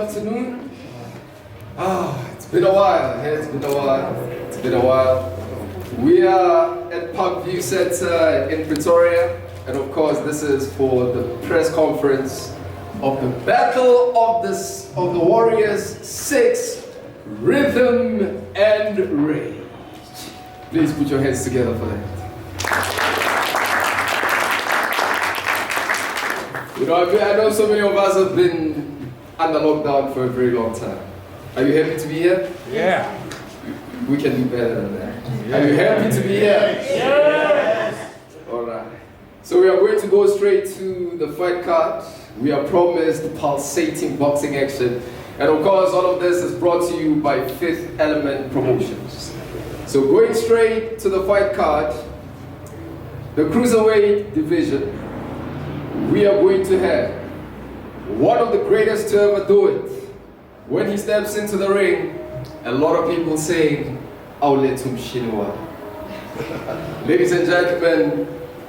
afternoon. It's been a while. It's been a while. It's been a while. We are at Parkview Center in Pretoria, and of course, this is for the press conference of the Battle of the Warriors 6, Rhythm and Rage. Please put your hands together for that. You know, I know so many of us have been under lockdown for a very long time. Are you happy to be here? Yeah. We can do better than that. Yeah. Are you happy to be here? Yes. Alright. So we are going to go straight to the fight card. We are promised pulsating boxing action. And of course, all of this is brought to you by Fifth Element Promotions. So going straight to the fight card, the Cruiserweight division, we are going to have one of the greatest to ever do it. When he steps into the ring, a lot of people saying, Auletum Shinwa. Ladies and gentlemen,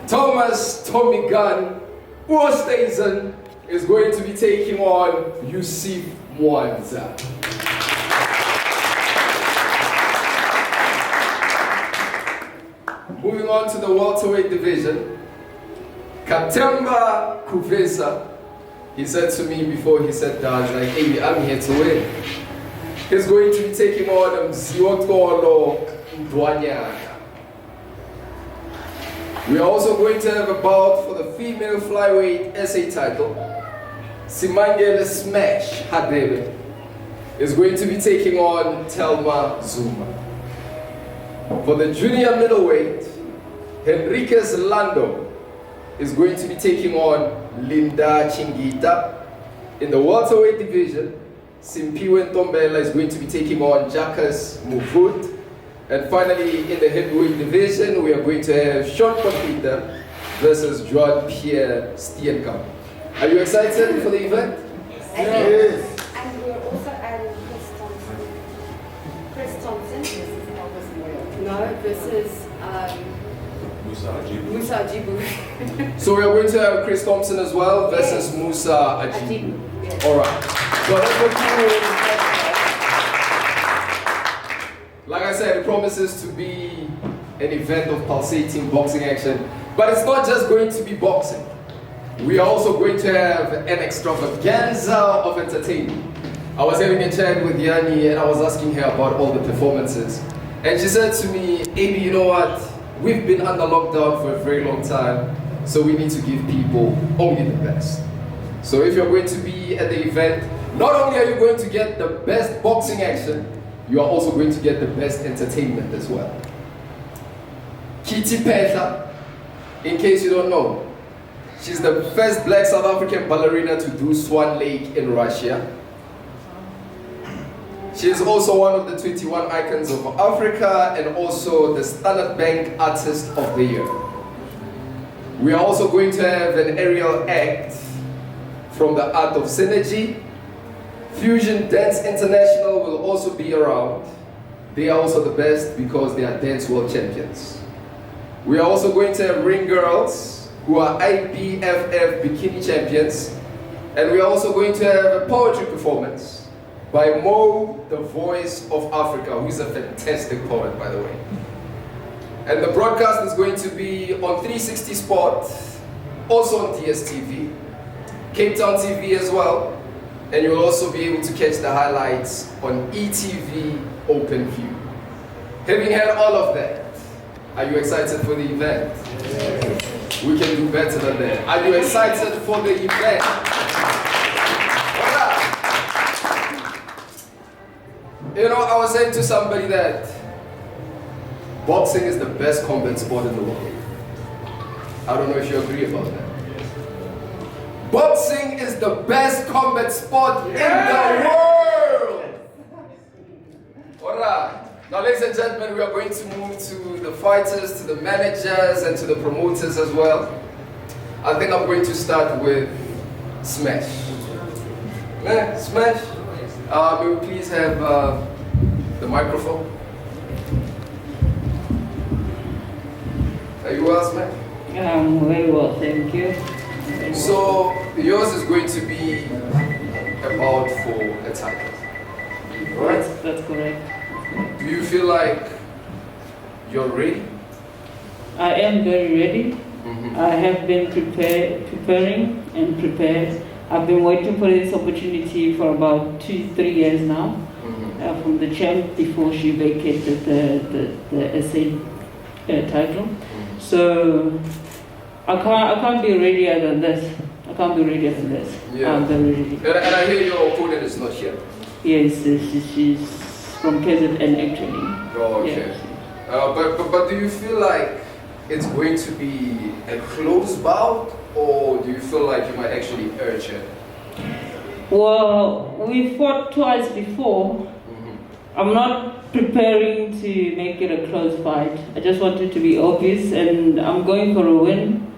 Tommy Gunn, Oosthuizen is going to be taking on Yusuf Mwanza. Moving on to the welterweight division, Katemba Kuvesa, he said to me before he sat down, he's like, hey, I'm here to win. He's going to be taking on Mziotolo Ndwanyaka. We are also going to have a bout for the female flyweight SA title. Simangele Smash Hadebe is going to be taking on Telma Zuma. For the junior middleweight, Henriquez Lando is going to be taking on Linda Chingita. In the welterweight division, Simpiwe Ntombela is going to be taking on Jacques Mufut. And finally, in the heavyweight division, we are going to have Sean Papita versus Jean-Pierre Steenkamp. Are you excited for the event? Yes. And we're also adding Chris Thompson. No, this is Musa Ajibu. So we are going to have Chris Thompson as well versus Musa Ajibu. Yes. All right. So let's continue. Like I said, it promises to be an event of pulsating boxing action. But it's not just going to be boxing. We are also going to have an extravaganza of entertainment. I was having a chat with Yani and I was asking her about all the performances. And she said to me, Abi, you know what? We've been under lockdown for a very long time, so we need to give people only the best. So if you're going to be at the event, not only are you going to get the best boxing action, you are also going to get the best entertainment as well. Kitty Petha, in case you don't know, she's the first black South African ballerina to do Swan Lake in Russia. She is also one of the 21 icons of Africa and also the Standard Bank Artist of the Year. We are also going to have an aerial act from the Art of Synergy. Fusion Dance International will also be around. They are also the best because they are dance world champions. We are also going to have ring girls who are IBFF bikini champions. And we are also going to have a poetry performance by Mo, the Voice of Africa, who is a fantastic poet, by the way. And the broadcast is going to be on 360 Sport, also on DSTV, Cape Town TV as well. And you'll also be able to catch the highlights on ETV Open View. Having had all of that, are you excited for the event? Yes. We can do better than that. Are you excited for the event? You know, I was saying to somebody that boxing is the best combat sport in the world. I don't know if you agree about that. Boxing is the best combat sport in the world! Alright. Now, ladies and gentlemen, we are going to move to the fighters, to the managers, and to the promoters as well. I think I'm going to start with Smash. Smash? May we please have the microphone? Are you well, Smash? I'm very well, thank you. So yours is going to be a about for a title. Right? That's correct. Do you feel like you're ready? I am very ready. I have been preparing and prepared. I've been waiting for this opportunity for about 2-3 years now. From the champ before she vacated the SA title. So I can't be readier than this. I can't be readier than this. Yeah. I'm very ready. And I hear your opponent is not here. Yes, she's from KZN actually. Oh, okay. Yes. But do you feel like it's going to be a close bout, or do you feel like you might actually urge her? Well, we fought twice before. I'm not preparing to make it a close fight. I just want it to be obvious, and I'm going for a win.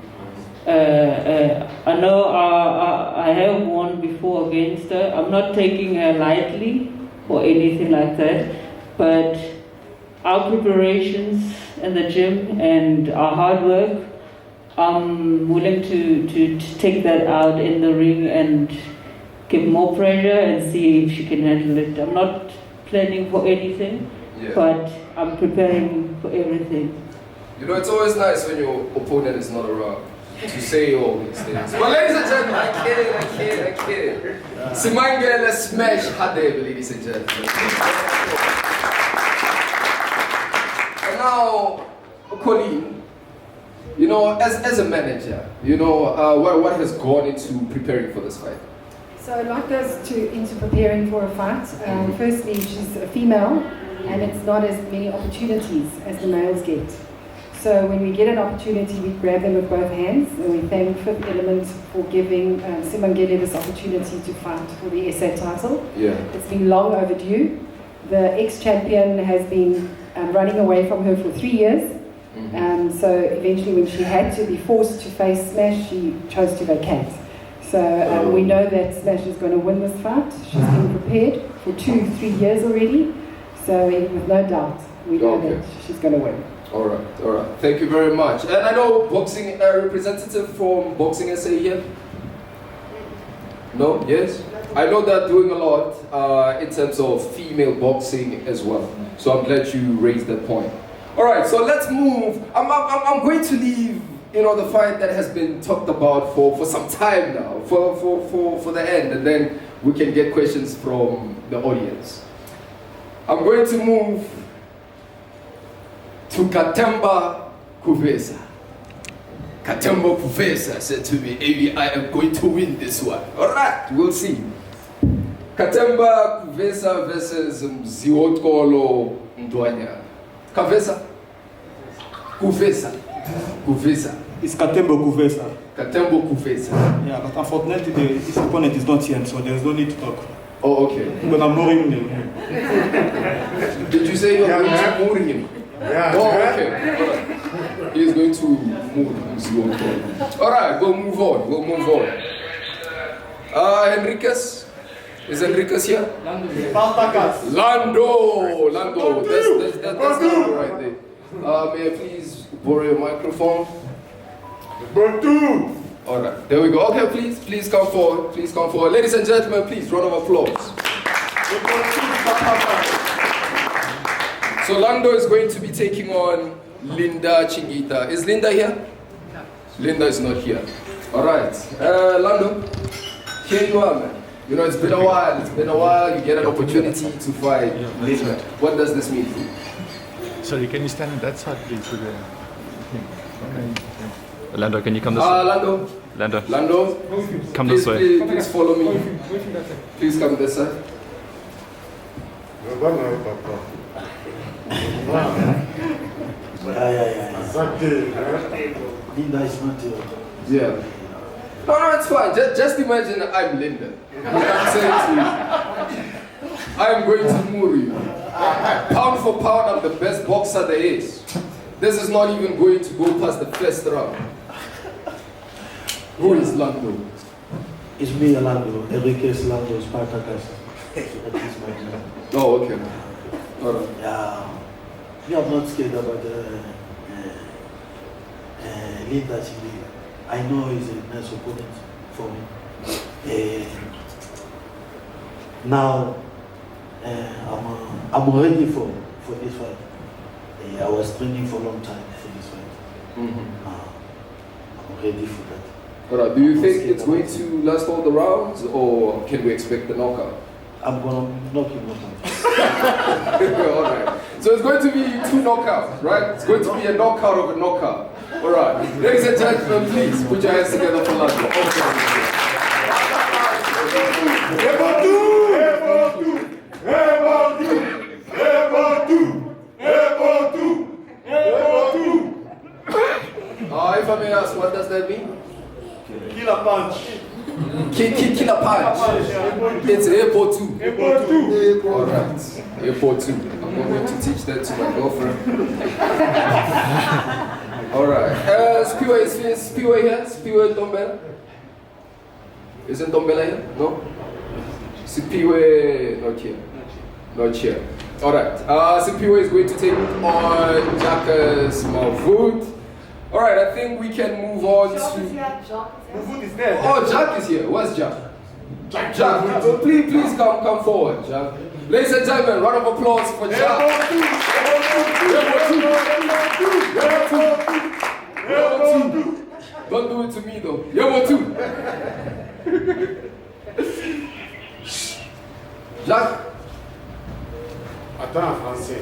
I know I have won before against her. I'm not taking her lightly or anything like that, but our preparations in the gym and our hard work, I'm willing to take that out in the ring and give more pressure and see if she can handle it. I'm not planning for anything, but I'm preparing for everything. You know, it's always nice when your opponent is not around to say all these things. But ladies and gentlemen, I kid. Simangele smash Hadebe, ladies and gentlemen. And now, Colleen, you know, as a manager, you know, what has gone into preparing for this fight? So a lot goes into preparing for a fight. Firstly, she's a female, and it's not as many opportunities as the males get. So when we get an opportunity, we grab them with both hands, and we thank Fifth Element for giving Simangele this opportunity to fight for the SA title. Yeah. It's been long overdue. The ex-champion has been running away from her for 3 years. So eventually when she had to be forced to face Smash, she chose to vacate. So we know that Smash is going to win this fight. She's been prepared for 2-3 years already. So with no doubt, we know that she's going to win. All right. Thank you very much. And I know boxing representative from Boxing SA here. No? Yes? I know they're doing a lot in terms of female boxing as well. So I'm glad you raised that point. All right, so let's move. I'm going to leave, you know, the fight that has been talked about for some time now, for the end, and then we can get questions from the audience. I'm going to move to Katemba Kuvesa. Katemba Kuvesa said to me, "Amy, I am going to win this one." All right, we'll see. Katemba Kuvesa versus Mziotolo Ndwanya. Kuvesa. It's Katembo Kuvesa. Katembo Kuvesa. Yeah, but unfortunately his opponent is not here, so there's no need to talk. Oh, okay. But I'm moving him. Did you say you're going to move him? Yeah. Oh, okay. All right. He's going to move. All right, we'll move on. Henriquez. Is Enriquez here? Lando. That's Lando right there. May I please borrow your microphone? All right, there we go. Okay, please come forward. Ladies and gentlemen, please, round of applause. So Lando is going to be taking on Linda Chingita. Is Linda here? No. Linda is not here. All right, Lando, here you are, man. You know, it's been a while. You get an opportunity to fight Linda. What does this mean for you? Sorry, can you stand on that side, please? Okay. Lando, can you come this way? Lando, come please, this way. Please follow me. Please come this side. Linda is not here. Yeah. No, it's fine. Just imagine I'm Linda. I'm saying to you, I'm going to move you. Pound for pound, I'm the best boxer there is. This is not even going to go past the first round. Who is Lando? It's me, Lando. Enriquez Lando, Spartacus. That is my name. Oh, okay. All right. Yeah. Me, I'm not scared about Linda Chili. I know he's a nice opponent for me. now I'm ready for this fight. I was training for a long time for this fight. I'm ready for that. Alright, do you think it's going to last all the rounds, or can we expect the knockout? I'm gonna knock him out. Alright, so it's going to be 2 knockouts, right? It's going to be a knockout of a knockout. Alright, ladies and gentlemen, please put your hands together for London. If I may ask, what does that mean? Kill a punch. Kill a punch. It's airport 2. Alright, airport 2. I'm going to teach that to my girlfriend. Alright, is Spiwe here? Spiwe Ntombela? Isn't Ntombela here? No? Spiwe not here. Not here. Alright, Spiwe is going to take on Jacques Mavoud. Alright, I think we can move on to... Mavoud is there. Oh, Jack is here. Where's Jack? Jack, please come forward, Jack. Ladies and gentlemen, round of applause for Jack. Don't do it to me though. Jack, Attends en français.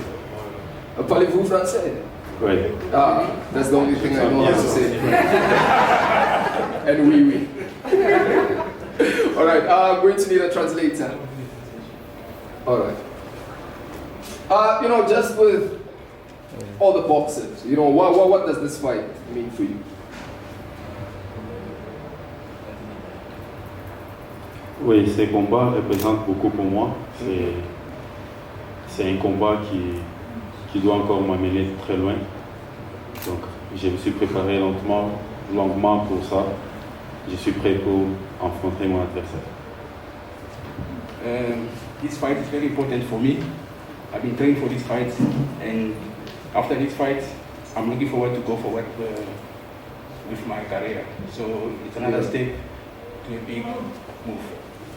parlez-vous français? Oui. Ah, that's the only thing I know how to say. And oui. Alright, I'm going to need a translator. Alright. Just with all the boxers, what does this fight mean for you? Oui, ces combats représentent beaucoup pour moi. C'est un combat qui doit encore m'amener très loin. Donc, je me suis préparé longuement pour ça. Je suis prêt pour affronter mon adversaire. This fight is very important for me. I've been training for this fight, and after this fight, I'm looking forward to go forward with my career. So it's another step to a big move.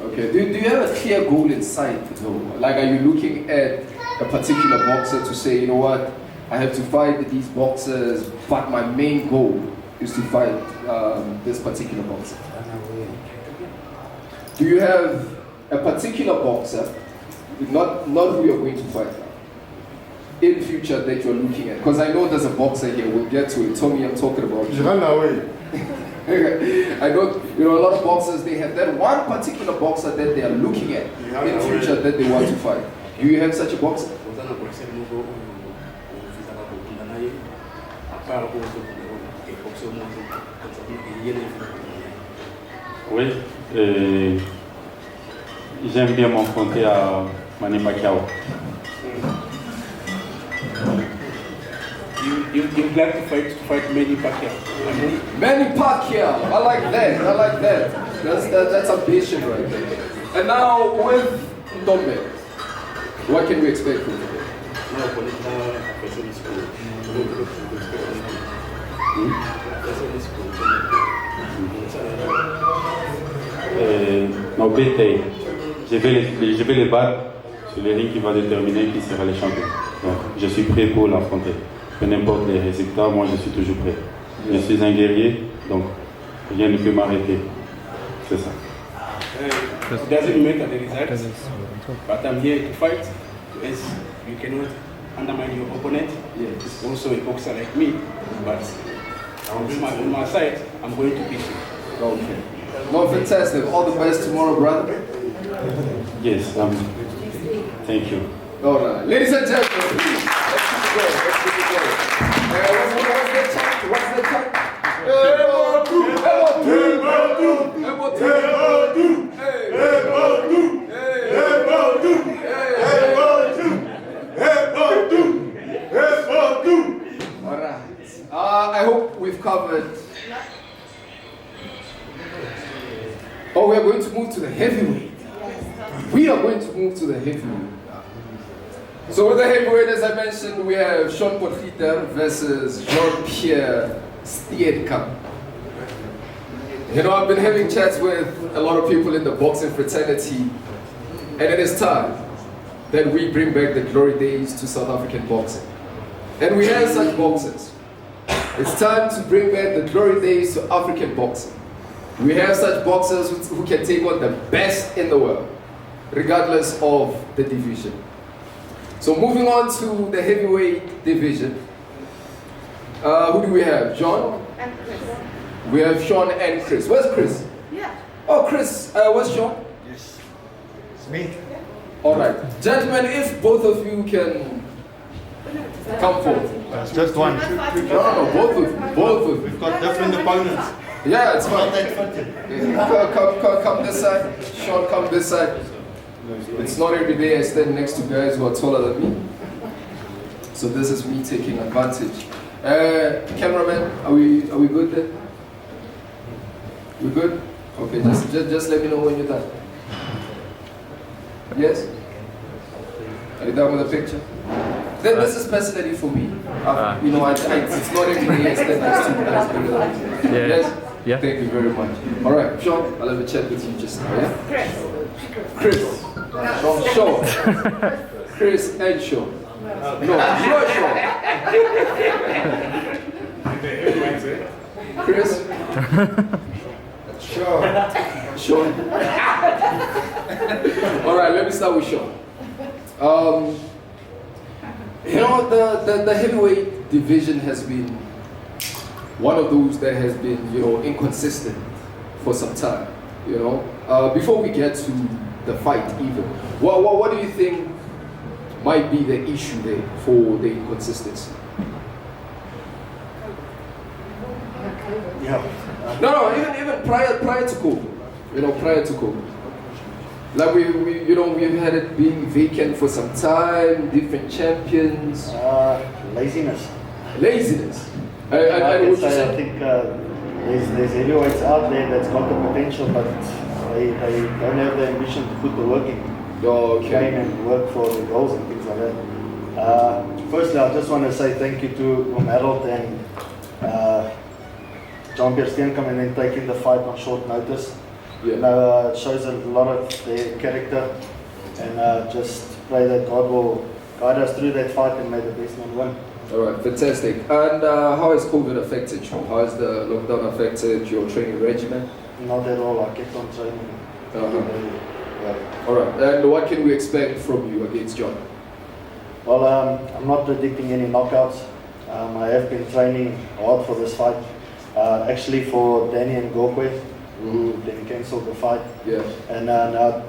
Okay, do you have a clear goal in sight though? Like, are you looking at a particular boxer to say, you know what, I have to fight these boxers, but my main goal is to fight this particular boxer? Do you have a particular boxer, not who you're going to fight in future that you're looking at? Because I know there's a boxer here, we'll get to it. Tommy, I'm talking about Je run away. I know, a lot of boxers, they have that one particular boxer that they are looking at in future that they want to fight. Do you have such a boxer? Oui, j'aime bien m'affronter à Manny Pacquiao. You'd like to fight Manny Pacquiao? Manny Pacquiao, I like that. That's ambition right there. And now with Ndombe, what can we expect from him? Non, BT, je vais les battre sur le ring qui va déterminer qui sera le champion. Donc, je suis prêt pour l'affronter. Peu n'importe les résultats, moi je suis toujours prêt. Je suis un guerrier, donc rien ne peut m'arrêter. C'est ça. It doesn't matter the results, but I'm here to fight. As you cannot undermine your opponent. He's also a boxer like me, but on my side, I'm going to beat him. Okay. No, fantastic. All the best tomorrow, brother. Yes, thank you. All right. Ladies and gentlemen, please, let's keep it going. What's the time? I hope we've covered. Oh, we are going to move to the heavyweight. We are going to move to the heavyweight. So with the heavyweight, as I mentioned, we have Sean Potgieter versus Jean-Pierre Steenkamp. I've been having chats with a lot of people in the boxing fraternity, And it is time that we bring back the glory days to South African boxing. And we have such boxers. It's time to bring back the glory days to African boxing. We have such boxers who can take on the best in the world, regardless of the division. So moving on to the heavyweight division. Who do we have? John? And Chris. We have Sean and Chris. Where's Chris? Yeah. Oh, Chris, where's Sean? Yes. It's me. All right. Gentlemen, if both of you can come forward. Just one. No, both of you. We've got different opponents. Yeah, it's Not fine. that fitting. Come this side. Sean, come this side. It's not every day I stand next to guys who are taller than me. So this is me taking advantage. Cameraman, are we good then? We good? Okay, just let me know when you're done. Yes? Are you done with the picture? Then this is personally for me. You know, it's not every day I stand next to guys bigger than me. Yeah. Yes? Yeah. Thank you very much. All right, Sean, I'll have a chat with you just now. Yeah? Chris. Sean. Chris and Sean. No, you're Sean. Chris. Sean. All right, let me start with Sean. You know, the heavyweight division has been one of those that has been, you know, inconsistent for some time. You know, before we get to the fight, even, what do you think might be the issue there for the inconsistency? Yeah. No, even prior to COVID. You know, prior to COVID. Like we've had it being vacant for some time, different champions. Laziness. Laziness. I can say, I think there's heavyweights out there that's got the potential, but they don't have the ambition to put the work in. Train and work for the goals and things like that. Firstly, I just want to say thank you to Harold and Jean-Pierre Steenkamp and then taking the fight on short notice. Yeah. You know, it shows a lot of their character, and just pray that God will guide us through that fight and may the best man win. All right, fantastic. And how has COVID affected you? How has the lockdown affected your training regimen? Not at all. I kept on training. Yeah. All right, and what can we expect from you against John? Well, I'm not predicting any knockouts. I have been training hard for this fight. Actually for Danny and Gokwe, who then cancelled the fight. Yeah. And now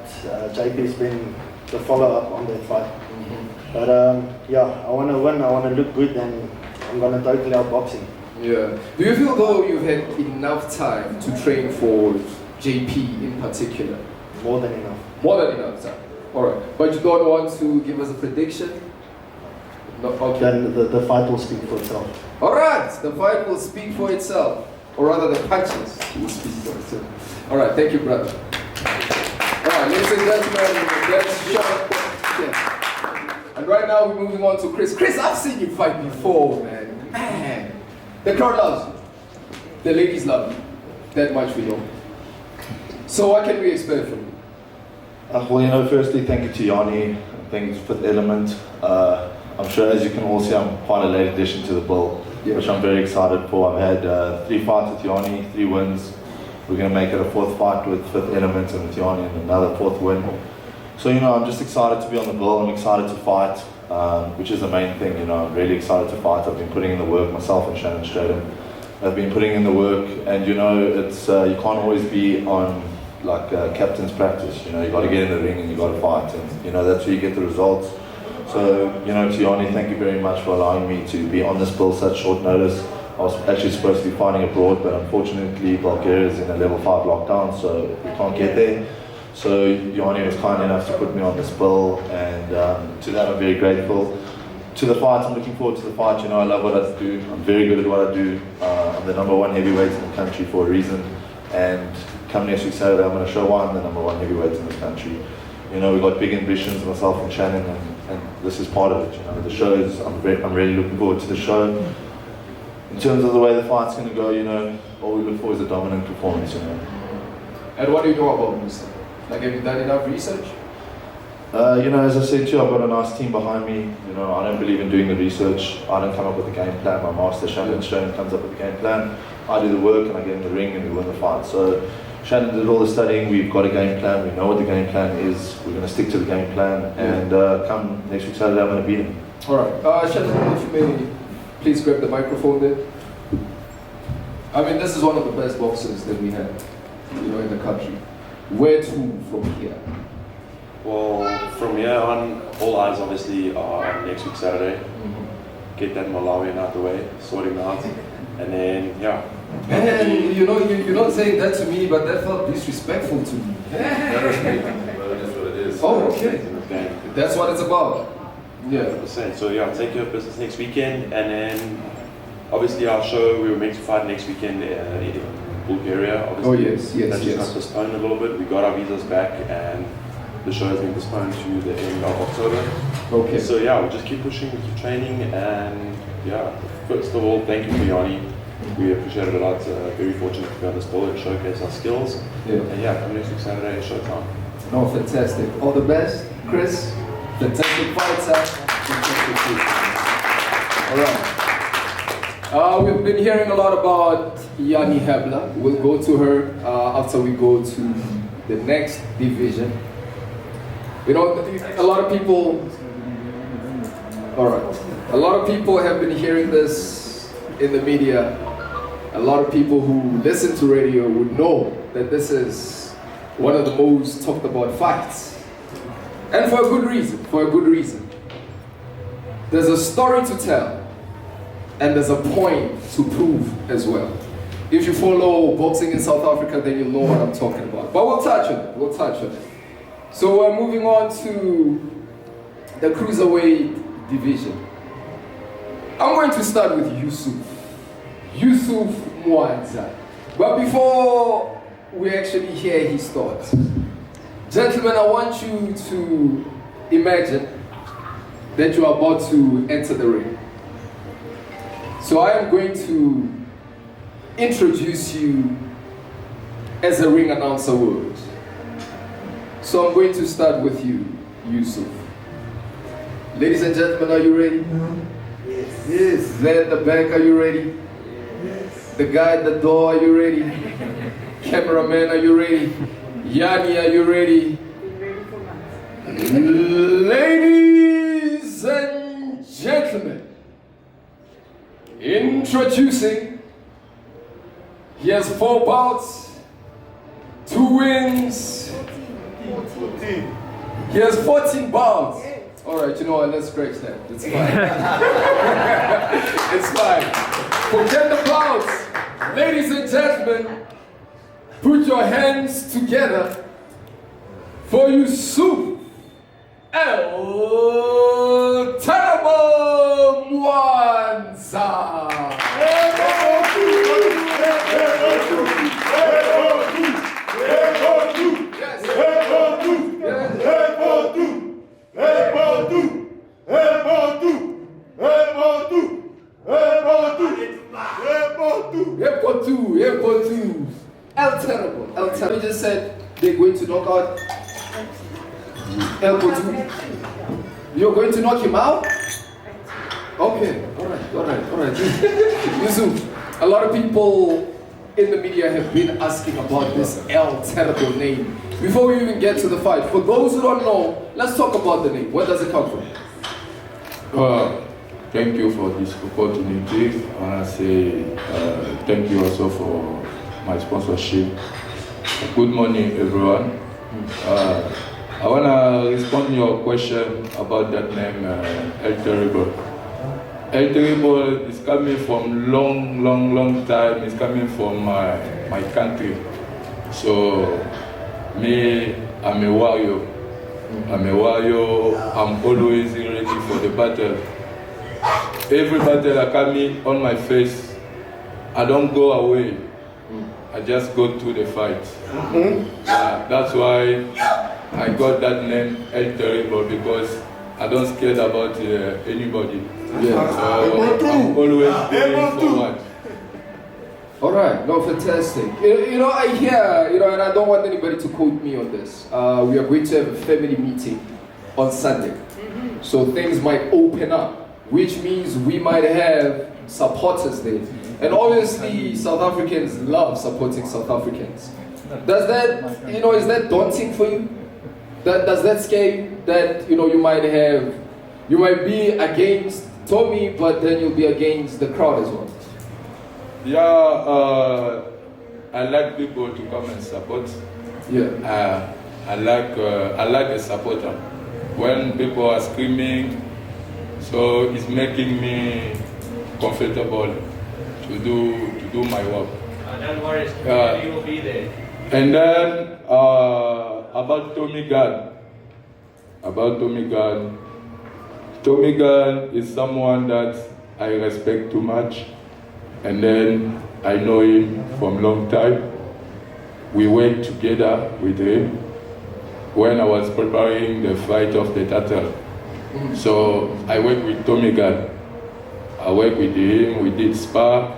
JP's been the follow-up on that fight. But yeah, I want to win, I want to look good, and I'm going to totally outbox him. Yeah. Do you feel though you've had enough time to train for JP in particular? More than enough. More than enough time. All right. But you don't want to give us a prediction? No, okay. Then the fight will speak for itself. All right. The fight will speak for itself. Or rather, the punches will speak for itself. All right. Thank you, brother. All right, ladies and gentlemen, that's Sean. Yeah. And right now we're moving on to Chris. Chris, I've seen you fight before, man. Man. The crowd loves you. The ladies love you. That much we know. So what can we expect from you? Well, you know, firstly, thank you to Yanni. Thank you to Fifth Element. I'm sure, as you can all see, I'm quite a late addition to the bill, which I'm very excited for. I've had 3 fights with Yanni, 3 wins. We're going to make it a 4th fight with Fifth Element and with Yanni, and another 4th win. So, you know, I'm just excited to be on the bill. I'm excited to fight, which is the main thing. You know, I'm really excited to fight. I've been putting in the work, myself and Shannon Stratham. I've been putting in the work, and you know, it's you can't always be on like captain's practice. You know, you got to get in the ring and you got to fight, and you know that's where you get the results. So, you know, to Yanni, thank you very much for allowing me to be on this bill such short notice. I was actually supposed to be fighting abroad, but unfortunately Bulgaria is in a level 5 lockdown, so we can't get there. So Yanni was kind enough to put me on this bill, and to that I'm very grateful. To the fight, I'm looking forward to the fight. You know, I love what I do. I'm very good at what I do. I'm the #1 heavyweight in the country for a reason, and come next week Saturday, I'm going to show why I'm the #1 heavyweight in this country. You know, we've got big ambitions, myself and Shannon, and this is part of it. You know, the show is, I'm really looking forward to the show. In terms of the way the fight's going to go, you know, all we look for is a dominant performance, you know. And what do you know about Musa? Like, have you done enough research? As I said to you, I've got a nice team behind me. I don't believe in doing the research. I don't come up with the game plan. My master, Shannon comes up with the game plan. I do the work and I get in the ring and we win the fight. So Shannon did all the studying. We've got a game plan. We know what the game plan is. We're going to stick to the game plan. And come next week Saturday, I'm going to beat him. All right. Shannon, if you may please grab the microphone there. I mean, this is one of the best boxers that we have, in the country. Where to from here? Well, from here on, all eyes obviously are on next week Saturday. Get that Malawian out the way, sort him out, and then And you're not saying that to me, but that felt disrespectful to me. That's what it is. Oh, okay. That's what it's about. Yeah. So take care of business next weekend, and then obviously our show, we were meant to fight next weekend in Bulgaria. Obviously, yes. That's just got postponed a little bit. We got our visas back, and the show has been postponed to the end of October. Okay. So we'll just keep pushing, we keep training, and first of all, thank you for Yanni. We appreciate it a lot. Very fortunate to be on this board and showcase our skills. And come next week Saturday, showtime. No, fantastic. All the best, Chris. Fantastic fighter. Fantastic. All right. We've been hearing a lot about Yanni Hebler. We'll go to her after we go to the next division. A lot of people. All right. A lot of people have been hearing this in the media. A lot of people who listen to radio would know that this is one of the most talked about fights. And for a good reason. There's a story to tell, and there's a point to prove as well. If you follow boxing in South Africa, then you'll know what I'm talking about. But we'll touch on it. So we're moving on to the cruiserweight division. I'm going to start with Yusuf Mwanza. But before we actually hear his thoughts, gentlemen, I want you to imagine that you are about to enter the ring. So I am going to introduce you as a ring announcer would. So I'm going to start with you, Yusuf. Ladies and gentlemen, are you ready? Yes. There at the back, are you ready? Yes. The guy at the door, are you ready? Cameraman, are you ready? Yanni, are you ready? Ladies and gentlemen, introducing, he has 4 bouts, 2 wins. 14. He has 14 bouts. All right, you know what? Let's scratch that. It's fine. It's fine. Forget the bouts. Ladies and gentlemen, put your hands together for Youssouf Mwanza. El Terrible. We just said they're going to knock out El Bodu. You're going to knock him out? Okay, alright. Yusuf, a lot of people in the media have been asking about this El Terrible name. Before we even get to the fight, for those who don't know, let's talk about the name. Where does it come from? Thank you for this opportunity. I want to say thank you also for my sponsorship. Good morning, everyone. I want to respond to your question about that name, El Terrible. El Terrible is coming from long time. It's coming from my country. So, me, I'm a warrior. I'm always ready for the battle. Every battle that comes on my face, I don't go away. I just go to the fight. That's why I got that name El Terrible, because I don't scared about anybody. Yeah. So I'm always going forward. All right, no, fantastic. I hear, and I don't want anybody to quote me on this. We are going to have a family meeting on Sunday. So things might open up, which means we might have supporters there. And obviously, South Africans love supporting South Africans. Does that, is that daunting for you? Does that scare you? That, you might be against Tommy, but then you'll be against the crowd as well? Yeah, I like people to come and support. Yeah. I like the supporter. When people are screaming, so it's making me comfortable to do my work. Don't worry, you will be there. And then about Tommy Gunn. Tommy Gunn is someone that I respect too much. And then I know him from a long time. We worked together with him when I was preparing the fight of the turtle. So I worked with Tommy Gunn. I worked with him, we did spar.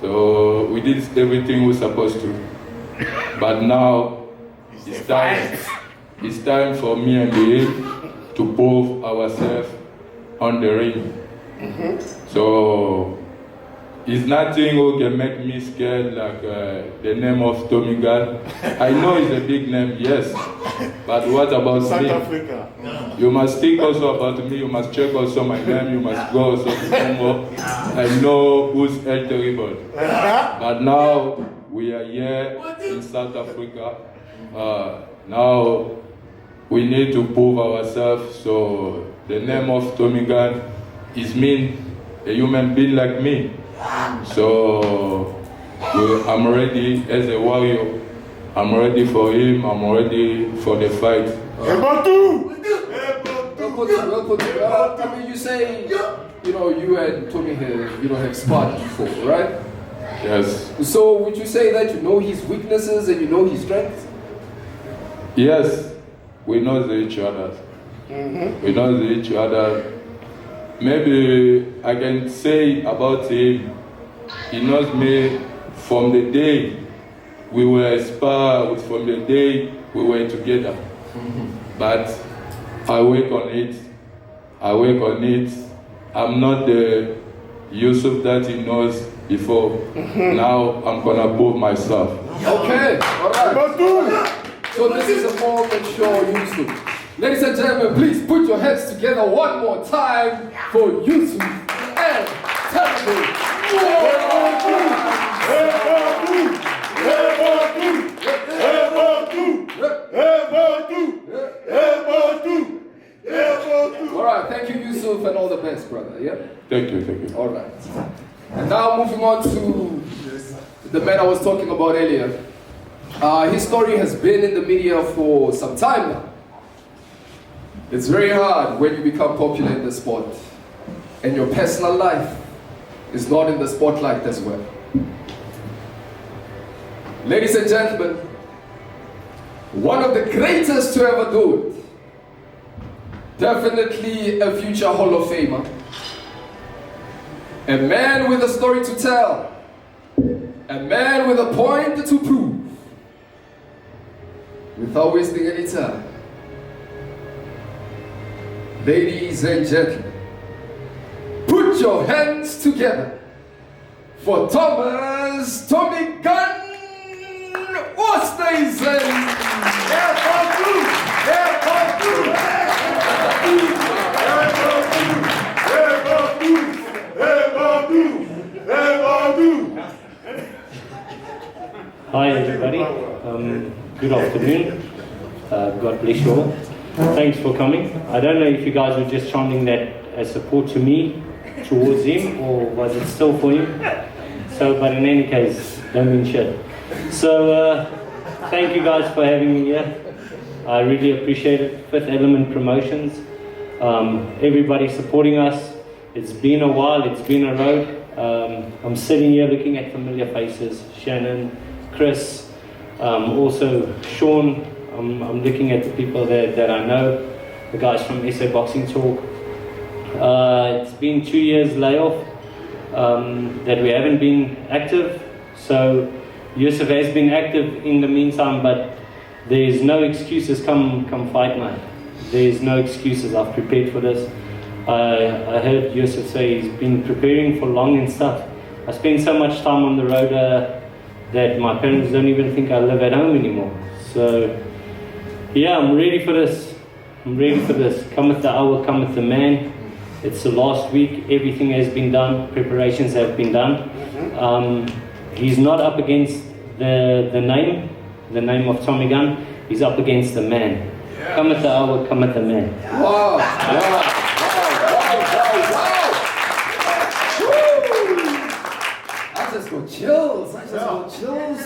So we did everything we were supposed to. But now it's time for me and him to prove ourselves on the ring. So it's nothing who can make me scared like the name of Tommy Gunn. I know it's a big name, yes. But what about South me? Africa. You must think also about me. You must check also my name. You must go also to Congo. I know who's El Terrible. But now we are here in South Africa. Now we need to prove ourselves. So the name of Tommy Gunn is mean a human being like me. So I'm ready as a warrior. I'm ready for him. I'm ready for the fight. I mean, you say, you and Tommy have sparred before, right? Yes. So would you say that you know his weaknesses and you know his strengths? Yes, we know each other. We know each other. Maybe I can say about him, he knows me from the day we were sparred, from the day we were together. But I work on it. I'm not the Yusuf that he knows before. Now I'm gonna prove myself. Okay, all right. So this is a more mature Yusuf. Ladies and gentlemen, please put your hands together one more time for Yusuf and All right, thank you, Yusuf, and all the best, brother. Yeah. Thank you. All right. And now moving on to the man I was talking about earlier. His story has been in the media for some time now. It's very hard when you become popular in the sport and your personal life is not in the spotlight as well. Ladies and gentlemen, one of the greatest to ever do it, definitely a future Hall of Famer, a man with a story to tell, a man with a point to prove, without wasting any time. Ladies and gentlemen, put your hands together for Tommy Gunn Oosthuizen. Hi everybody, good afternoon, God bless you all. Thanks for coming. I don't know if you guys were just chanting that as support to me, towards him, or was it still for him? So, but in any case, don't mean shit. So, thank you guys for having me here. I really appreciate it. Fifth Element Promotions. Everybody supporting us. It's been a while, it's been a road. I'm sitting here looking at familiar faces. Shannon, Chris, also Sean. I'm looking at the people that I know, the guys from SA Boxing Talk. It's been 2 years layoff that we haven't been active. So Yusuf has been active in the meantime, but there's no excuses come fight night. There's no excuses. I've prepared for this. I heard Yusuf say he's been preparing for long and stuff. I spend so much time on the road that my parents don't even think I live at home anymore. So, yeah, I'm ready for this. I'm ready for this. Cometh the hour, cometh the man. It's the last week. Everything has been done. Preparations have been done. He's not up against the name of Tommy Gunn. He's up against the man. Yeah. Cometh the hour, cometh the man. Wow! Wow! I just got chills,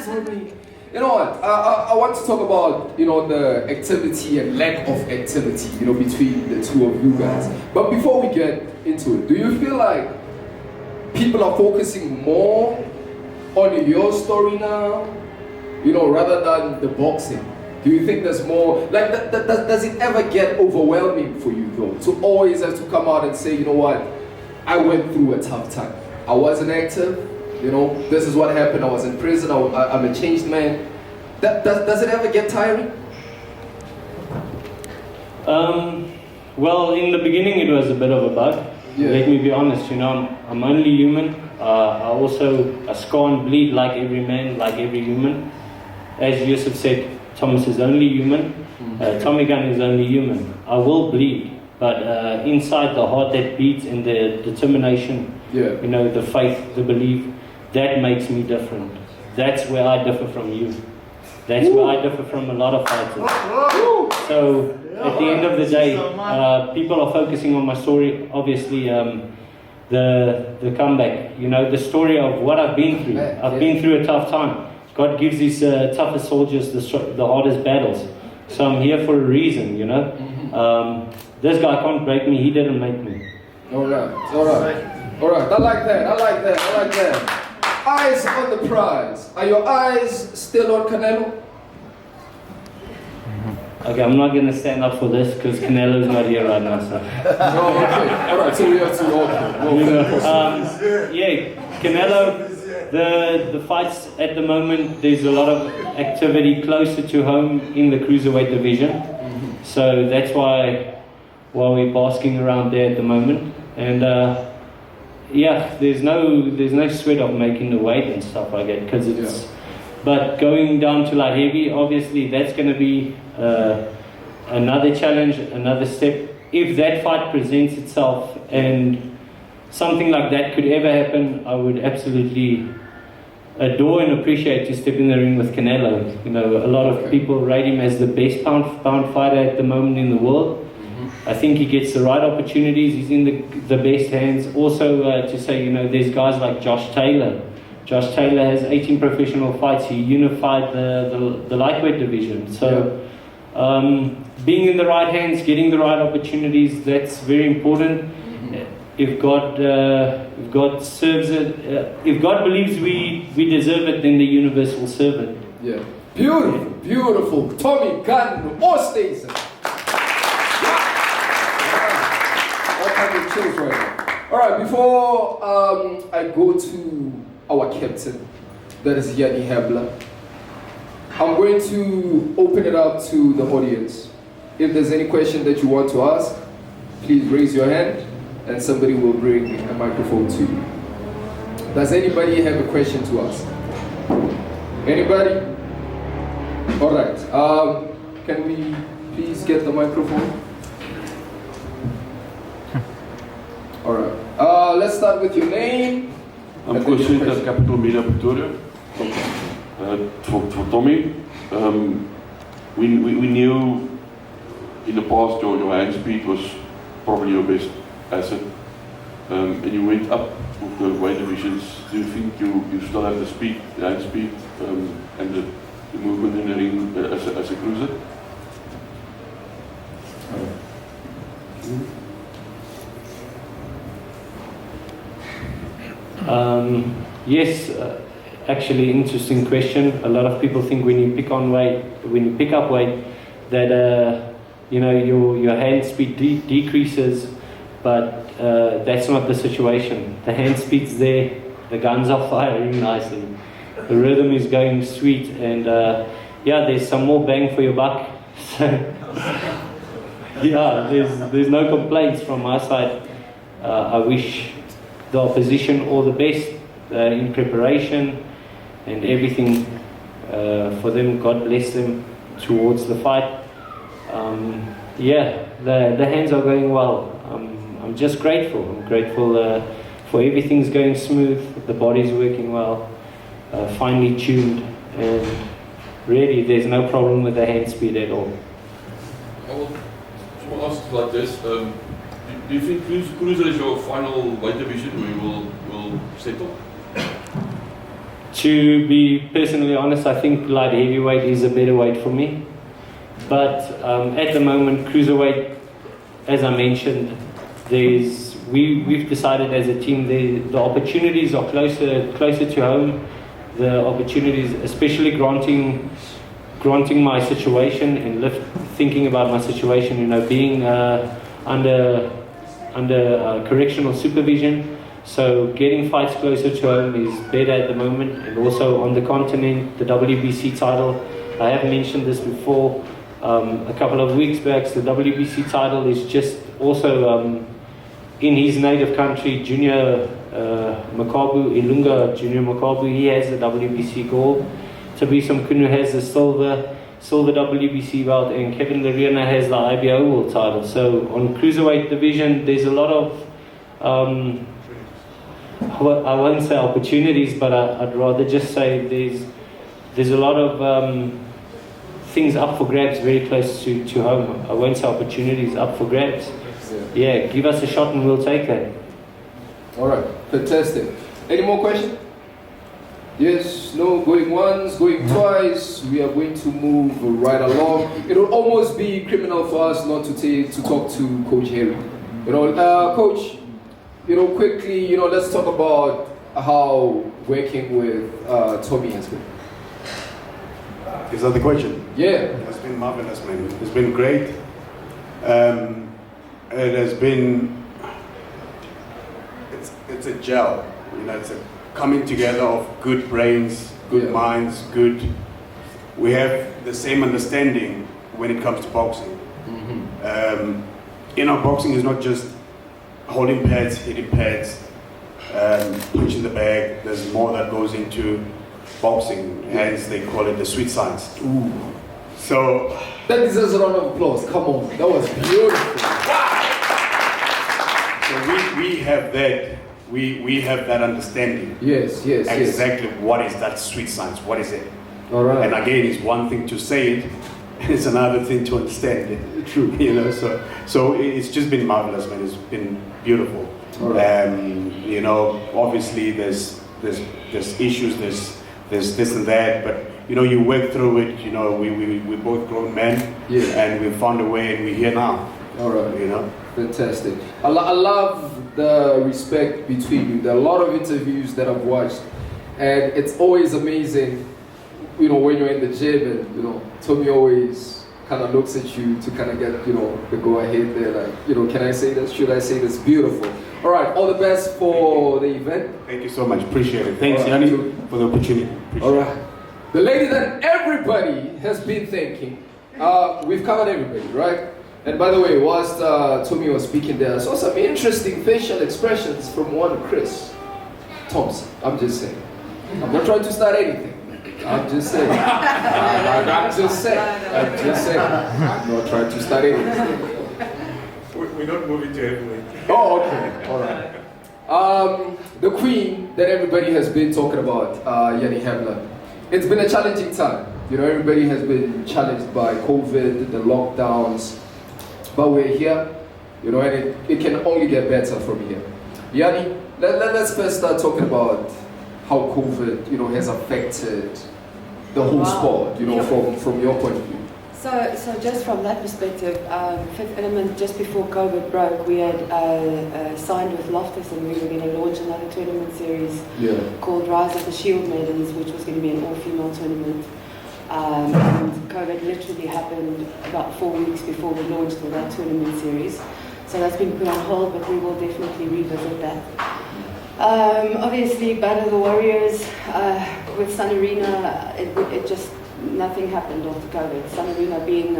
Tommy. You know what? I want to talk about, the activity and lack of activity, between the two of you guys. But before we get into it, do you feel like people are focusing more on your story now, rather than the boxing? Do you think there's more, like, does it ever get overwhelming for you, though, to always have to come out and say, you know what, I went through a tough time. I wasn't active, this is what happened, I was in prison, I'm a changed man. Does it ever get tiring? Well, in the beginning it was a bit of a bug. Yeah. Let me be honest, I'm only human. I scar and bleed like every man, like every human. As Yusuf said, Thomas is only human. Tommy Gunn is only human. I will bleed, but inside the heart that beats and the determination, the faith, the belief, that makes me different. That's where I differ from you. That's where I differ from a lot of fighters. So at the end of the day, people are focusing on my story. Obviously, the comeback. The story of what I've been through. I've been through a tough time. God gives his toughest soldiers the hardest battles. So I'm here for a reason, This guy can't break me, he didn't make me. Alright. I like that. Eyes on the prize. Are your eyes still on Canelo? Okay, I'm not going to stand up for this because Canelo's not here right now, so. Okay. Alright, so we have to Canelo, the fights at the moment, there's a lot of activity closer to home in the cruiserweight division. So that's why we're basking around there at the moment. And there's no sweat of making the weight and stuff like that because it's. But going down to light heavy, obviously that's going to be another challenge, another step. If that fight presents itself and something like that could ever happen, I would absolutely adore and appreciate to step in the ring with Canelo. A lot of people rate him as the best pound fighter at the moment in the world. I think he gets the right opportunities. He's in the best hands. Also, to say, there's guys like Josh Taylor. Josh Taylor has 18 professional fights. He unified the lightweight division. So, being in the right hands, getting the right opportunities, that's very important. If God serves it, if God believes we deserve it, then the universe will serve it. Yeah. Beautiful. Tommy Gunn, Oosthuizen. Alright, before I go to our captain, that is Yanni Hebler, I'm going to open it up to the audience. If there's any question that you want to ask, please raise your hand and somebody will bring a microphone to you. Does anybody have a question to ask? Anybody? Alright, can we please get the microphone? Alright, let's start with your name. I'm question at Capital Media Pretoria. For Tommy, we knew in the past your hand speed was probably your best asset, and you went up with the weight divisions. Do you think you still have the speed, the hand speed, and the movement in the ring as a cruiser? Yes, actually, interesting question. A lot of people think when you pick up weight, that your hand speed decreases, but that's not the situation. The hand speed's there, the guns are firing nicely, the rhythm is going sweet, and there's some more bang for your buck. Yeah, there's no complaints from our side. I wish the opposition all the best in preparation and everything for them. God bless them towards the fight. Yeah, the hands are going well. I'm just grateful. I'm grateful for everything's going smooth. The body's working well, finely tuned, and really there's no problem with the hand speed at all. I will ask like this. Do you think cruiser is your final weight division where you will settle? To be personally honest, I think light heavyweight is a better weight for me. But at the moment, cruiserweight, as I mentioned, we've decided as a team the opportunities are closer to home. The opportunities, especially granting my situation and thinking about my situation, you know, being under correctional supervision. So getting fights closer to home is better at the moment, and also on the continent, the WBC title. I have mentioned this before. A couple of weeks back, the WBC title is just also in his native country. Junior Makabu, Ilunga Junior Makabu, he has the WBC gold. Tabiso Mkunu has the silver WBC belt, and Kevin Lariana has the IBO world title. So on cruiserweight division, there's a lot of I won't say opportunities, but I'd rather just say there's a lot of things up for grabs very close to home. I won't say opportunities, up for grabs. Yeah, give us a shot and we'll take it. All right, fantastic. Any more questions? Yes, no, going once, going twice. We are going to move right along. It will almost be criminal for us not to talk to Coach Harry. You know, Coach, you know, quickly, you know, let's talk about how working with Tommy has been. Is that the question? Yeah. It's been marvelous, man. It's been great. It has been, it's a gel, you know, it's a coming together of good brains, good minds, we have the same understanding when it comes to boxing. You know, boxing is not just holding pads, hitting pads, punching the bag. There's more that goes into boxing, hence they call it the sweet science. Ooh. So that deserves a round of applause. Come on, that was beautiful. So we have that. We have that understanding. Yes. Exactly what is that sweet science? What is it? All right. And again, it's one thing to say it, and it's another thing to understand it. True. You know, so it's just been marvelous, man. It's been beautiful. All right. You know, obviously there's issues, there's this and that, but you know, you work through it. You know, we're both grown men, and we found a way, and we're here now. All right. You know. Fantastic. I love the respect between you. There are a lot of interviews that I've watched, and it's always amazing, you know, when you're in the gym and, you know, Tommy always kind of looks at you to kind of get, you know, the go ahead there, like, you know, can I say this? Should I say this? Beautiful. All right, all the best for the event. Thank you so much. Appreciate it. Thanks, Yanni, for the opportunity. All right. The lady that everybody has been thanking. We've covered everybody, right? And by the way, whilst Tommy was speaking there, I saw some interesting facial expressions from one Chris Thompson. I'm just saying. I'm not trying to start anything. I'm just saying. I'm just saying. I'm not trying to start anything. We're not moving to heavyweight. Oh, okay. All right. The queen that everybody has been talking about, Yanni Hamler. It's been a challenging time. You know, everybody has been challenged by COVID, the lockdowns. But we're here, you know, and it can only get better from here. Yanni, let's first start talking about how COVID, you know, has affected the whole sport, you know, from your point of view. So just from that perspective, Fifth Element, just before COVID broke, we had signed with Loftus, and we were going to launch another tournament series called Rise of the Shield Maidens, which was going to be an all-female tournament. And COVID literally happened about 4 weeks before we launched with that tournament series. So that's been put on hold, but we will definitely revisit that. Obviously, Battle of the Warriors with Sun Arena, it just, nothing happened after COVID. Sun Arena being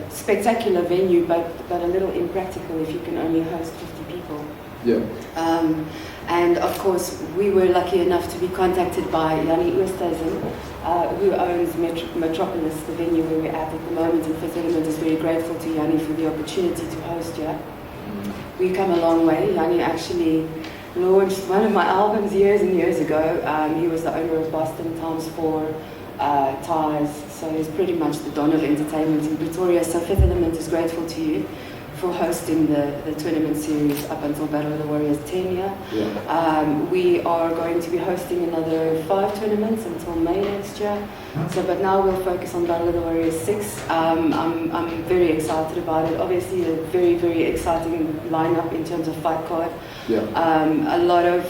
spectacular venue, but a little impractical if you can only host 50 people. Yeah. And of course, we were lucky enough to be contacted by Oosthuizen, who owns Metropolis, the venue where we're at the moment, and Fifth Element is very grateful to Yanni for the opportunity to host here. We've come a long way. Yanni actually launched one of my albums years and years ago. He was the owner of Boston Times 4, Ties, so he's pretty much the Don of entertainment in Pretoria. So Fifth Element is grateful to you for hosting the tournament series up until Battle of the Warriors 10 year. Yeah. We are going to be hosting another 5 tournaments until May next year. So, but now we'll focus on Battle of the Warriors 6. I'm very excited about it. Obviously, a very, very exciting lineup in terms of fight card. Yeah. A lot of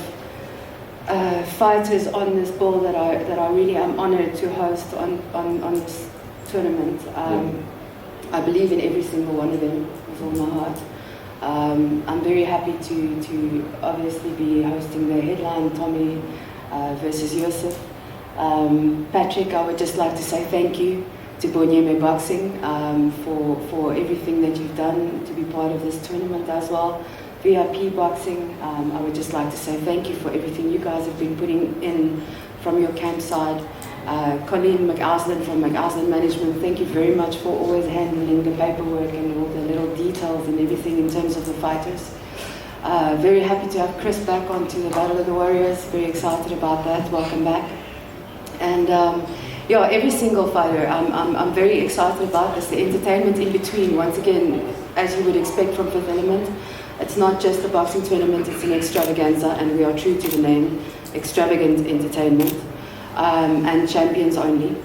fighters on this bill that I really am honored to host on this tournament. I believe in every single one of them with all my heart. I'm very happy to obviously be hosting the headline Tommy versus Yusuf. Patrick, I would just like to say thank you to Bonyeme Boxing for everything that you've done to be part of this tournament as well. VIP Boxing, I would just like to say thank you for everything you guys have been putting in from your campsite. Colleen McAusland from McAusland Management, thank you very much for always handling the paperwork and all the little details and everything in terms of the fighters. Very happy to have Chris back onto the Battle of the Warriors, very excited about that, welcome back. And yeah, every single fighter, I'm very excited about this, the entertainment in between, once again, as you would expect from Fifth Element. It's not just a boxing tournament, it's an extravaganza, and we are true to the name, extravagant entertainment. And champions only.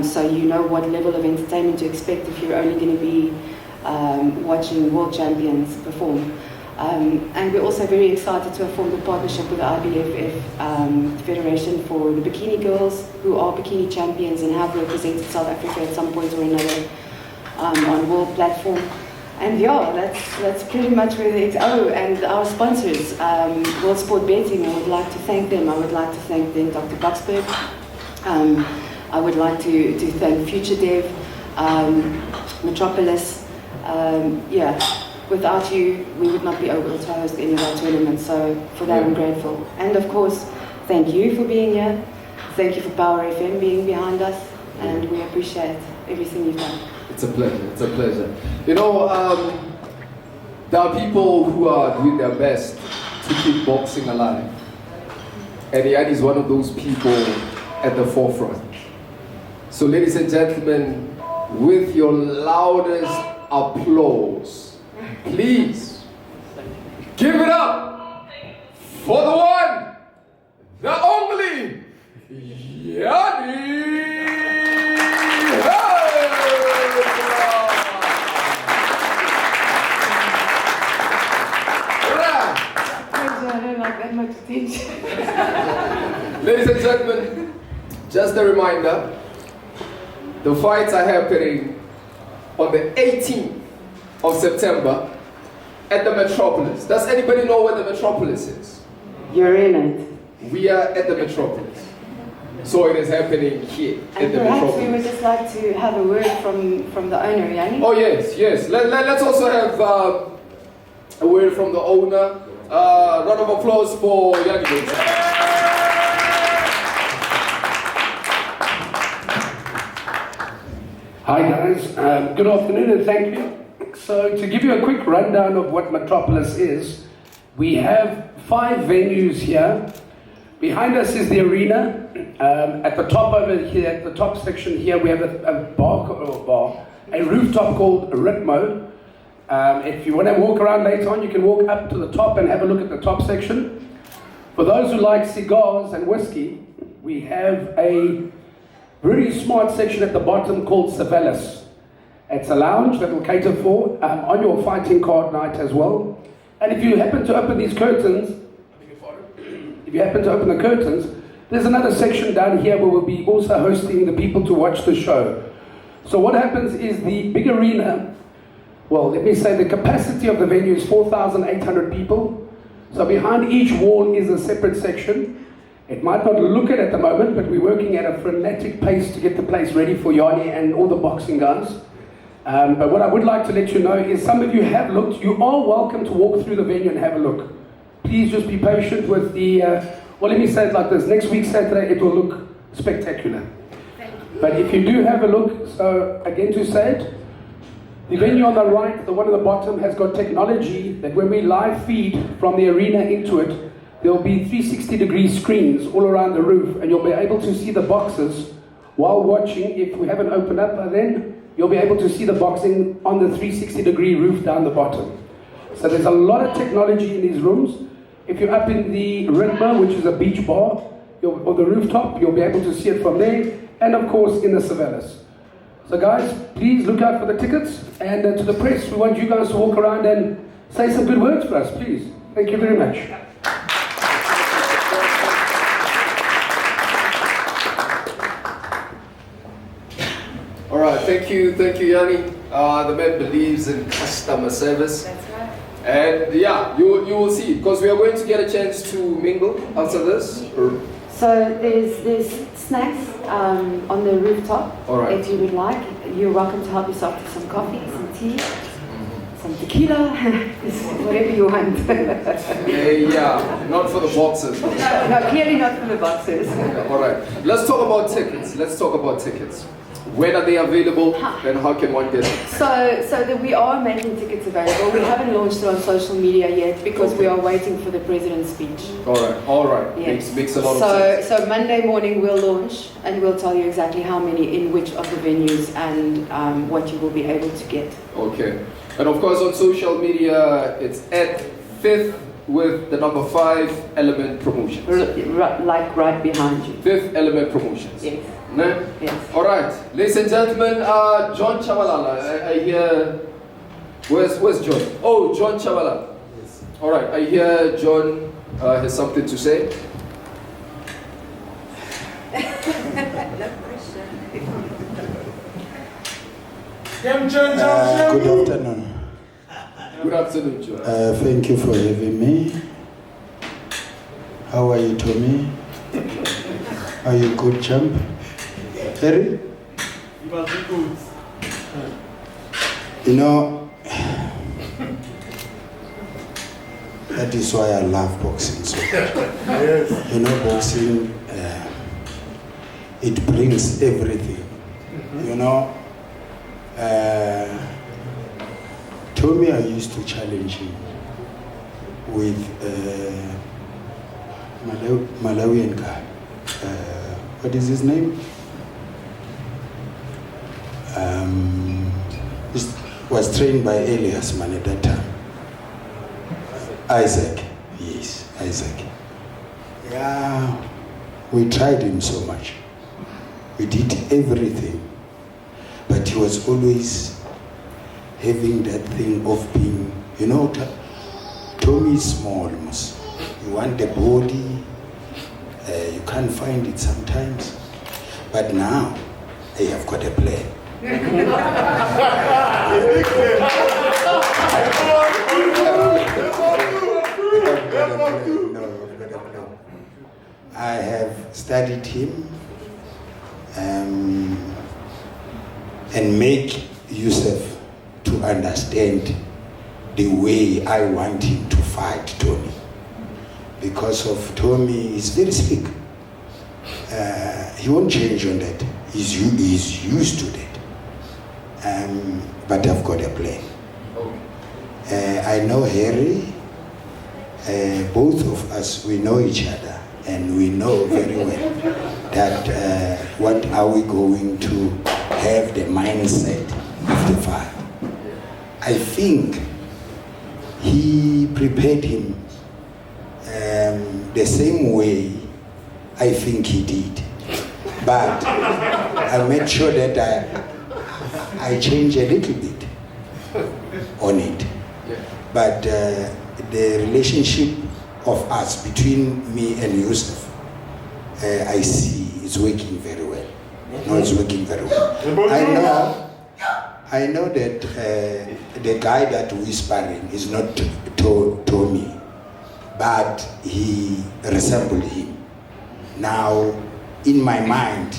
So you know what level of entertainment to expect if you're only going to be watching world champions perform. And we're also very excited to have formed a partnership with the IBFF Federation for the bikini girls who are bikini champions and have represented South Africa at some point or another on world platform. And yeah, that's pretty much where and our sponsors, World Sport Betting, I would like to thank them. I would like to thank them, Dr. Buxberg. I would like to thank Future Dev, Metropolis. Yeah, without you, we would not be able to host any of our tournaments. So for that, I'm grateful. And of course, thank you for being here. Thank you for Power FM being behind us, and we appreciate everything you've done. It's a pleasure, it's a pleasure. You know, there are people who are doing their best to keep boxing alive. And Yanni is one of those people at the forefront. So ladies and gentlemen, with your loudest applause, please give it up for the one, the only, Yanni! I don't like that much attention. Ladies and gentlemen, just a reminder, the fights are happening on the 18th of September at the Metropolis. Does anybody know where the Metropolis is? You're in it. We are at the Metropolis. So it is happening here at the perhaps Metropolis. we would just like to have a word from the owner, Yanni. Oh yes, yes. Let's also have a word from the owner. Round of applause for Yanni. Hi guys, good afternoon and thank you. So to give you a quick rundown of what Metropolis is, we have 5 venues here. Behind us is the arena. At the top over here, at the top section here, we have a rooftop called Ritmo. If you want to walk around later on, you can walk up to the top and have a look at the top section. For those who like cigars and whiskey, we have a really smart section at the bottom called Savalis. It's a lounge that will cater for on your fighting card night as well. And if you happen to open these curtains, there's another section down here where we'll be also hosting the people to watch the show. So what happens is the big arena, well, let me say the capacity of the venue is 4,800 people. So behind each wall is a separate section. It might not look it at the moment, but we're working at a frenetic pace to get the place ready for Yanni and all the boxing guys. But what I would like to let you know is some of you have looked. You are welcome to walk through the venue and have a look. Please just be patient with the, well, let me say it like this. Next week, Saturday, it will look spectacular. But if you do have a look, so again to say it, the venue on the right, the one at the bottom, has got technology that when we live feed from the arena into it, there will be 360-degree screens all around the roof, and you'll be able to see the boxes while watching. If we haven't opened up by then, you'll be able to see the boxing on the 360-degree roof down the bottom. So there's a lot of technology in these rooms. If you're up in the Ritma, which is a beach bar, or the rooftop, you'll be able to see it from there, and of course in the Savannas. So guys, please look out for the tickets, and to the press, we want you guys to walk around and say some good words for us, please. Thank you very much. All right, thank you, Yanni. The man believes in customer service. That's right. And yeah, you will see, because we are going to get a chance to mingle after this. So there's snacks on the rooftop. All right. If you would like, you're welcome to help yourself to some coffee, some tea, some tequila, whatever you want. Yeah, not for the boxers. No, clearly not for the boxers. All right, let's talk about tickets. When are they available, and how can one get them? So we are making tickets available. We haven't launched it on social media yet because we are waiting for the president's speech. All right. Yes. Makes a lot of sense. So Monday morning we'll launch and we'll tell you exactly how many in which of the venues and what you will be able to get. Okay. And of course on social media, it's at 5th with the number 5 Element Promotions. Like right behind you. 5th Element Promotions. Yes. No? Yes. All right, ladies and gentlemen, John Chabalala. I hear. Where's John? Oh, John Chabalala. Yes. All right, I hear John has something to say. Good afternoon. Good afternoon, John. Thank you for having me. How are you, Tommy? Are you good, champ? Harry? You must be good. You know, that is why I love boxing so much. Yes. You know, boxing, it brings everything. You know, Tommy, I used to challenge him with Malawian guy. What is his name? Was trained by Elias Man at that time. Isaac. Yes, Isaac. Yeah, we tried him so much. We did everything. But he was always having that thing of being, you know, Tommy is small. You want the body, you can't find it sometimes. But now, I have got a plan. I have studied him and make Yusuf to understand the way I want him to fight Tommy. Because of Tommy is very slick. He won't change on that. He's used to that. But I've got a plan. I know Harry. Both of us, we know each other, and we know very well that what are we going to have the mindset of the fight. I think he prepared him the same way I think he did. But I made sure that I changed a little bit on it. But the relationship of us, between me and Yusuf, I see is working very well. No, it's working very well. I know that the guy that whispering is not Tommy, but he resembled him. Now, in my mind,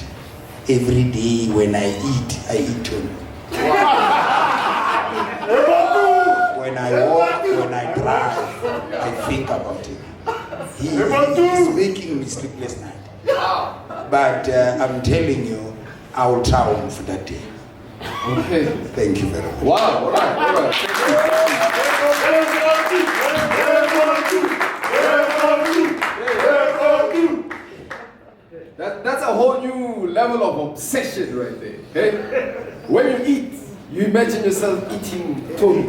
every day when I eat Tommy. when I walk, when I drive, I think about him. He's making me sleepless night. But I'm telling you, I will triumph that day. Okay. Thank you very much. Wow, all right, all right. That's a whole new level of obsession right there. Okay? When you eat, you imagine yourself eating Tommy.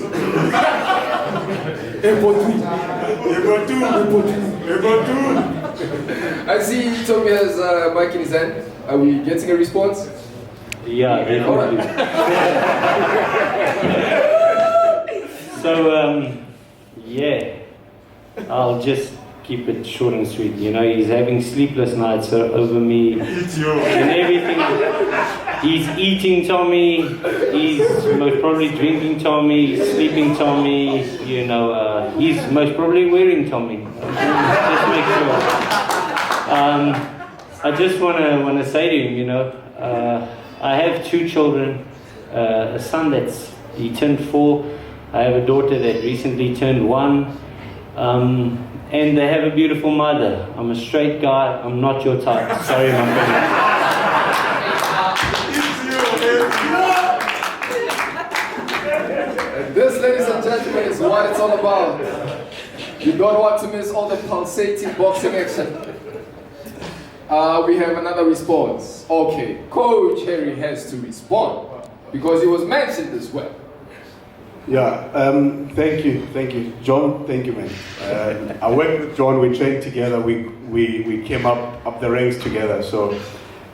I see Tommy has a mic in his hand. Are we getting a response? Yeah, definitely. So, yeah, I'll just keep it short and sweet. You know, he's having sleepless nights over me and everything. He's eating Tommy, he's most probably drinking Tommy, sleeping Tommy, you know, he's most probably wearing Tommy. Just make sure. I just want to say to him, you know, I have 2 children, a son he turned 4, I have a daughter that recently turned 1, and they have a beautiful mother. I'm a straight guy, I'm not your type. Sorry, my friend. And this, ladies and gentlemen, is what it's all about. You don't want to miss all the pulsating boxing action. We have another response. Okay, Coach Harry has to respond because he was mentioned as well. Yeah, thank you, John. Thank you, man. I worked with John. We trained together. We came up the ranks together.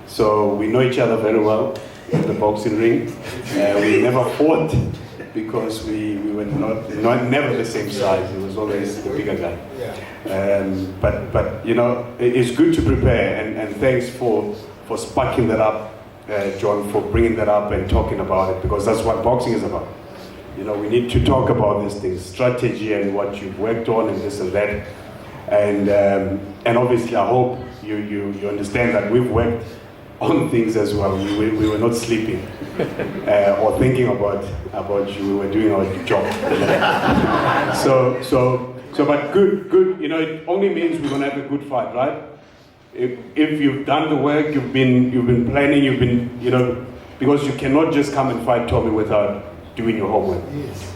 So we know each other very well in the boxing ring. We never fought because we were never the same size. He was always the bigger guy. But you know, it's good to prepare, and thanks for sparking that up, John, for bringing that up and talking about it, because that's what boxing is about. You know, we need to talk about these things, strategy and what you've worked on and this and that. And obviously, I hope you understand that we've worked on things as well. We were not sleeping or thinking about you. We were doing our job. But good. You know, it only means we're gonna have a good fight, right? If you've done the work, you've been planning, you know, because you cannot just come and fight Tommy without doing your homework.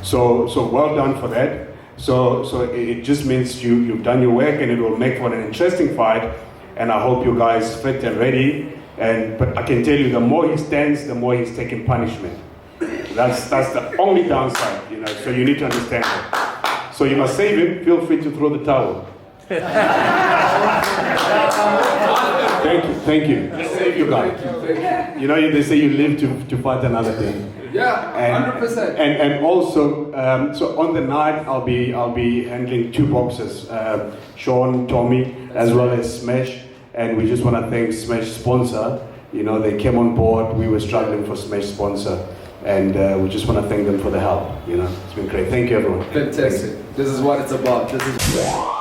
So well done for that. So it just means you've done your work, and it will make for an interesting fight. And I hope you guys fit and ready. But I can tell you, the more he stands, the more he's taking punishment. That's the only downside, you know. So you need to understand that. So you must save him. Feel free to throw the towel. Thank you. Save you guys. You know, they say you live to fight another day. Yeah, 100%. And also, so on the night, I'll be handling 2 boxers, Sean, Tommy, as well as Smash. And we just want to thank Smash sponsor. You know, they came on board. We were struggling for Smash sponsor, and we just want to thank them for the help. You know, it's been great. Thank you, everyone. Fantastic. This is what it's about. This is.